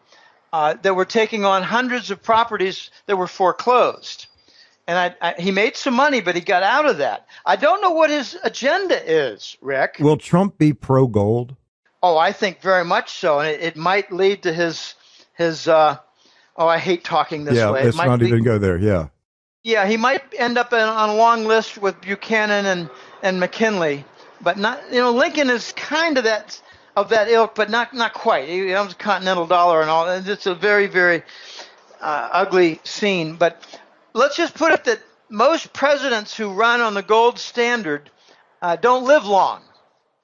that were taking on hundreds of properties that were foreclosed. And he made some money, but he got out of that. I don't know what his agenda is, Rick. Will Trump be pro-gold? Oh, I think very much so. And it might lead to his I hate talking this way. Yeah, let's not even go there, yeah. Yeah, he might end up on a long list with Buchanan and McKinley. But not, Lincoln is kind of that ilk, but not quite. He owns a Continental Dollar and all. It's a very, very ugly scene. But let's just put it that most presidents who run on the gold standard don't live long.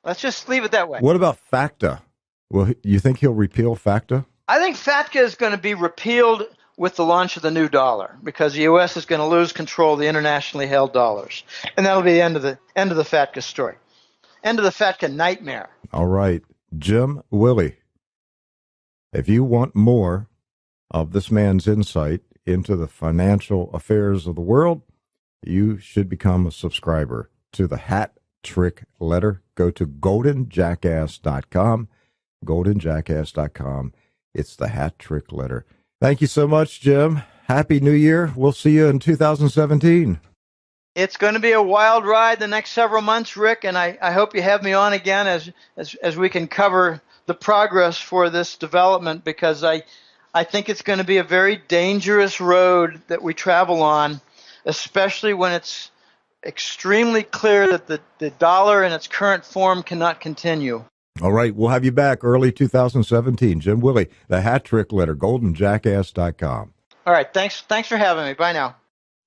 Let's just leave it that way. What about FACTA? Well, you think he'll repeal FACTA? I think FATCA is going to be repealed with the launch of the new dollar because the U.S. is going to lose control of the internationally held dollars. And that'll be the end of the FATCA story. End of the FATCA nightmare. All right. Jim, Willie, if you want more of this man's insight into the financial affairs of the world, you should become a subscriber to the Hat Trick Letter. Go to goldenjackass.com, goldenjackass.com. It's the Hat Trick Letter. Thank you so much, Jim. Happy New Year. We'll see you in 2017. It's going to be a wild ride the next several months, Rick, and I hope you have me on again as we can cover the progress for this development, because I think it's going to be a very dangerous road that we travel on, especially when it's extremely clear that the dollar in its current form cannot continue. All right, we'll have you back early 2017. Jim Willie, the Hat Trick Letter, goldenjackass.com. All right, thanks for having me. Bye now.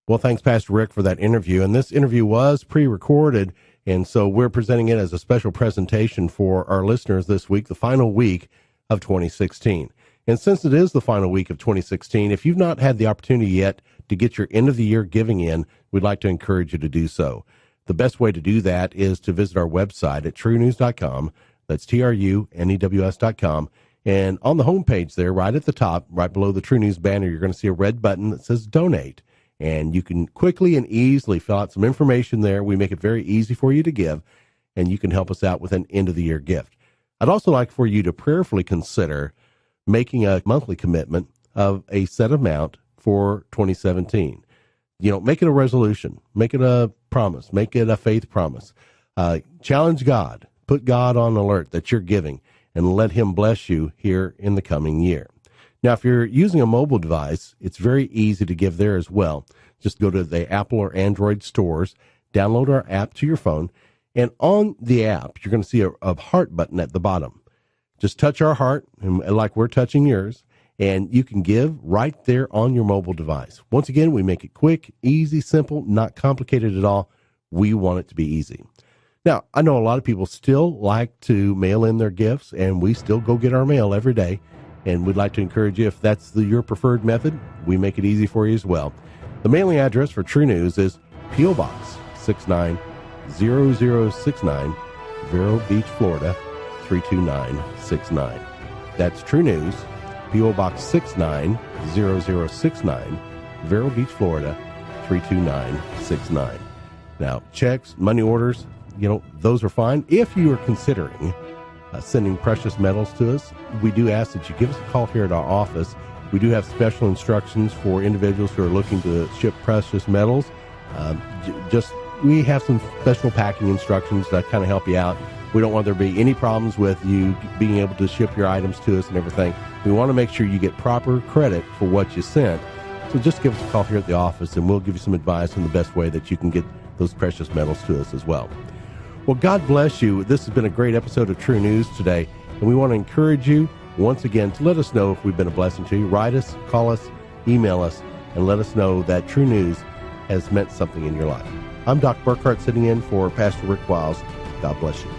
Well, thanks, Pastor Rick, for that interview. And this interview was pre-recorded, and so we're presenting it as a special presentation for our listeners this week, the final week of 2016. And since it is the final week of 2016, if you've not had the opportunity yet to get your end-of-the-year giving in, we'd like to encourage you to do so. The best way to do that is to visit our website at truenews.com. That's TRUNEWS.com. And on the homepage there, right at the top, right below the True News banner, you're going to see a red button that says Donate. And you can quickly and easily fill out some information there. We make it very easy for you to give, and you can help us out with an end-of-the-year gift. I'd also like for you to prayerfully consider making a monthly commitment of a set amount for 2017. Make it a resolution. Make it a promise. Make it a faith promise. Challenge God. Put God on alert that you're giving, and let him bless you here in the coming year. Now, if you're using a mobile device, it's very easy to give there as well. Just go to the Apple or Android stores, download our app to your phone. And on the app, you're going to see a heart button at the bottom. Just touch our heart, and like we're touching yours, and you can give right there on your mobile device. Once again, we make it quick, easy, simple, not complicated at all. We want it to be easy. Now, I know a lot of people still like to mail in their gifts, and we still go get our mail every day. And we'd like to encourage you, if that's your preferred method, we make it easy for you as well. The mailing address for True News is P.O. Box 690069, Vero Beach, Florida 32969. That's True News, P.O. Box 690069, Vero Beach, Florida 32969. Now, checks, money orders, those are fine. If you are considering sending precious metals to us, we do ask that you give us a call here at our office. We do have special instructions for individuals who are looking to ship precious metals. We have some special packing instructions that kind of help you out. We don't want there to be any problems with you being able to ship your items to us and everything. We want to make sure you get proper credit for what you sent. So just give us a call here at the office, and we'll give you some advice on the best way that you can get those precious metals to us as well. Well, God bless you. This has been a great episode of True News today, and we want to encourage you once again to let us know if we've been a blessing to you. Write us, call us, email us, and let us know that True News has meant something in your life. I'm Doc Burkhart, sitting in for Pastor Rick Wiles. God bless you.